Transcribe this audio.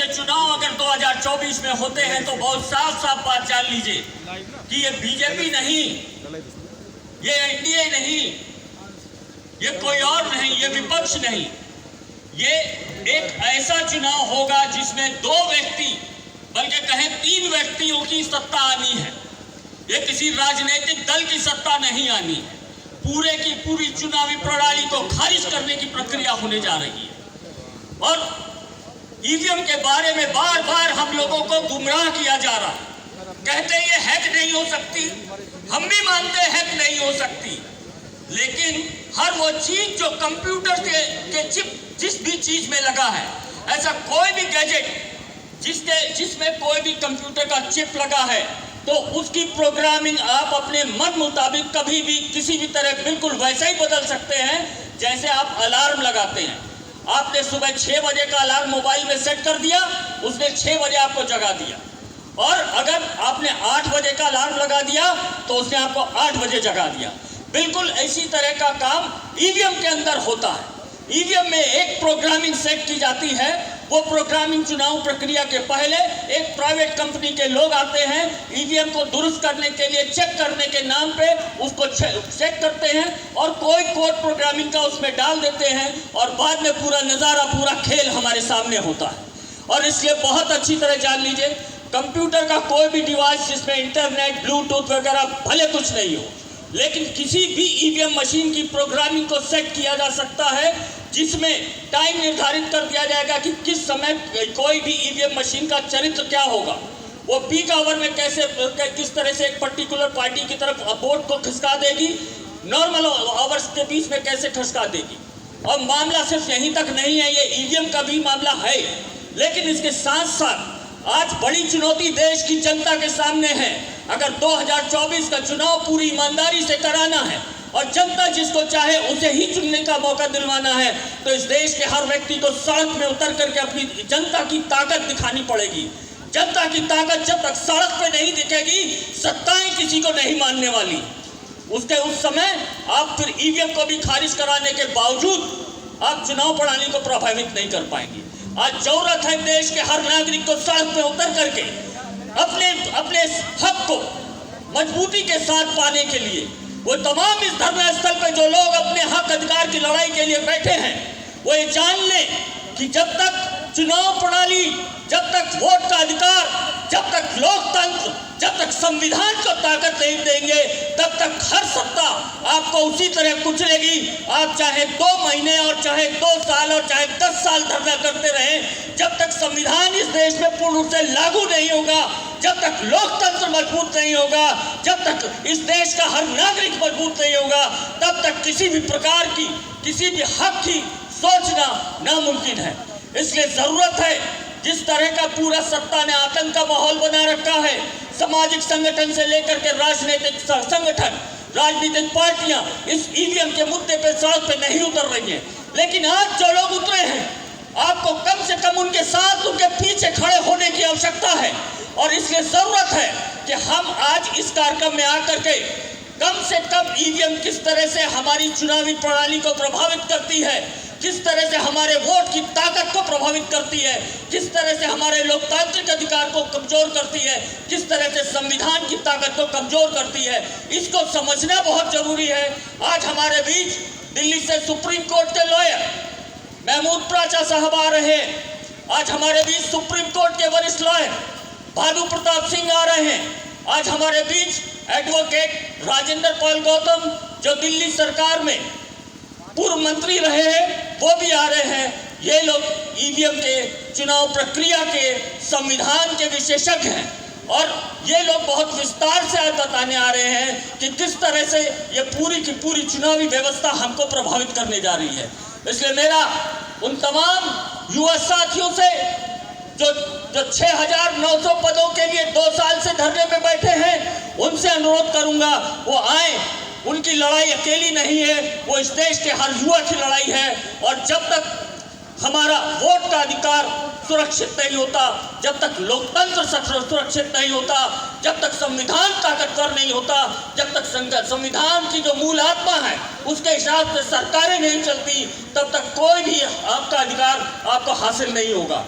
ये चुनाव अगर 2024 में होते हैं तो बहुत साफ साफ बात जान लीजिए कि ये बीजेपी नहीं, ये एनडीए नहीं, ये कोई और नहीं, ये विपक्ष नहीं, ये एक ऐसा चुनाव होगा जिसमें दो व्यक्ति बल्कि कहें तीन व्यक्तियों की सत्ता आनी है। ये किसी राजनीतिक दल की सत्ता नहीं आनी है। पूरे की पूरी चुनावी प्रणाली को खारिज करने की प्रक्रिया होने जा रही है और ईवीएम के बारे में बार बार हम लोगों को गुमराह किया जा रहा है। कहते हैं ये हैक नहीं हो सकती, हम भी मानते हैं हैक नहीं हो सकती, लेकिन हर वो चीज जो कंप्यूटर के चिप जिस भी चीज में लगा है, ऐसा कोई भी गैजेट जिसमें कोई भी कंप्यूटर का चिप लगा है तो उसकी प्रोग्रामिंग आप अपने मन मुताबिक कभी भी किसी भी तरह बिल्कुल वैसा ही बदल सकते हैं जैसे आप अलार्म लगाते हैं। आपने सुबह 6 बजे का अलार्म मोबाइल में सेट कर दिया, उसने 6 बजे आपको जगा दिया, और अगर आपने 8 बजे का अलार्म लगा दिया तो उसने आपको 8 बजे जगा दिया। बिल्कुल इसी तरह का काम ईवीएम के अंदर होता है। ईवीएम में एक प्रोग्रामिंग सेट की जाती है, वो प्रोग्रामिंग चुनाव प्रक्रिया के पहले एक प्राइवेट कंपनी के लोग आते हैं, ईवीएम को दुरुस्त करने के लिए चेक करने के नाम पे उसको चेक करते हैं और कोई कोड प्रोग्रामिंग का उसमें डाल देते हैं और बाद में पूरा नज़ारा, पूरा खेल हमारे सामने होता है। और इसलिए बहुत अच्छी तरह जान लीजिए, कंप्यूटर का कोई भी डिवाइस जिसमें इंटरनेट, ब्लूटूथ वगैरह भले कुछ नहीं हो, लेकिन किसी भी ईवीएम मशीन की प्रोग्रामिंग को सेट किया जा सकता है जिसमें टाइम निर्धारित कर दिया जाएगा कि किस समय कोई भी ईवीएम मशीन का चरित्र क्या होगा, वो पीक आवर में किस तरह से एक पर्टिकुलर पार्टी की तरफ वोट को खिसका देगी, नॉर्मल आवर्स के बीच में कैसे खिसका देगी। और मामला सिर्फ यहीं तक नहीं है, ये ईवीएम का भी मामला है, लेकिन इसके साथ साथ आज बड़ी चुनौती देश की जनता के सामने है। अगर 2024 का चुनाव पूरी ईमानदारी से कराना है और जनता जिसको चाहे उसे ही चुनने का मौका दिलवाना है, तो इस देश के हर व्यक्ति को सड़क में उतर करके अपनी जनता की ताकत दिखानी पड़ेगी। जनता की ताकत जब तक सड़क पे नहीं दिखेगी, सत्ताएं किसी को नहीं मानने वाली। उस समय आप फिर ईवीएम को भी खारिज कराने के बावजूद आप चुनाव प्रणाली को प्रभावित नहीं कर पाएंगे। आज जरूरत है देश के हर नागरिक को सड़क पे उतर करके अपने हक को मजबूती के साथ पाने के लिए। वो तमाम इस धरना स्थल पे जो लोग अपने हक अधिकार की लड़ाई के लिए बैठे हैं, वो ये जान लें कि जब तक चुनाव प्रणाली, जब तक वोट का अधिकार, जब तक लोकतंत्र, जब तक संविधान को ताकत नहीं देंगे, तब तक हर सत्ता आपको उसी तरह कुचलेगी। आप चाहे 2 महीने और चाहे 2 साल और चाहे 10 साल धरना करते रहें, जब तक संविधान इस देश में पूर्ण रूप से लागू नहीं होगा, जब तक लोकतंत्र मजबूत नहीं होगा, जब तक इस देश का हर नागरिक मजबूत नहीं होगा, तब तक किसी भी प्रकार की, किसी भी हक की सोचना नामुमकिन है। इसलिए जरूरत है, जिस तरह का पूरा सत्ता ने आतंक का माहौल बना रखा है, सामाजिक संगठन से लेकर के राजनीतिक संगठन, राजनीतिक पार्टियां इस ईवीएम के मुद्दे पे सड़क पे नहीं उतर रही हैं, लेकिन आज जो लोग उतरे हैं, आपको कम से कम उनके साथ, उनके पीछे खड़े होने की आवश्यकता है। और इसलिए जरूरत है कि हम आज इस कार्यक्रम में आकर के कम से कम ईवीएम किस तरह से हमारी चुनावी प्रणाली को प्रभावित करती है, किस तरह से हमारे वोट की ताकत को प्रभावित करती है, किस तरह से हमारे लोकतांत्रिक अधिकार को कमजोर करती है, किस तरह से संविधान की ताकत को कमजोर करती है, इसको समझना बहुत जरूरी है। आज हमारे बीच दिल्ली से सुप्रीम कोर्ट के लॉयर महमूद प्राचा साहब आ रहे हैं। आज हमारे बीच सुप्रीम कोर्ट के वरिष्ठ लॉयर भानु प्रताप सिंह आ रहे हैं। आज हमारे बीच एडवोकेट राजेंद्र पाल गौतम, जो दिल्ली सरकार में पूर्व मंत्री रहे हैं, वो भी आ रहे हैं। ये लोग ईवीएम के चुनाव प्रक्रिया के, संविधान के विशेषज्ञ हैं और ये लोग बहुत विस्तार से बताने आ रहे हैं कि किस तरह से ये पूरी की पूरी चुनावी व्यवस्था हमको प्रभावित करने जा रही है। इसलिए मेरा उन तमाम युवा साथियों से जो 6,900 पदों के लिए 2 साल से धरने में बैठे हैं, उनसे अनुरोध करूंगा वो आए। उनकी लड़ाई अकेली नहीं है, वो इस देश के हर युवा की लड़ाई है। और जब तक हमारा वोट का अधिकार सुरक्षित नहीं होता, जब तक लोकतंत्र सुरक्षित नहीं होता, जब तक संविधान ताकतवर नहीं होता, जब तक संविधान की जो मूल आत्मा है उसके हिसाब से सरकारें नहीं चलती, तब तक कोई भी आपका अधिकार आपको हासिल नहीं होगा।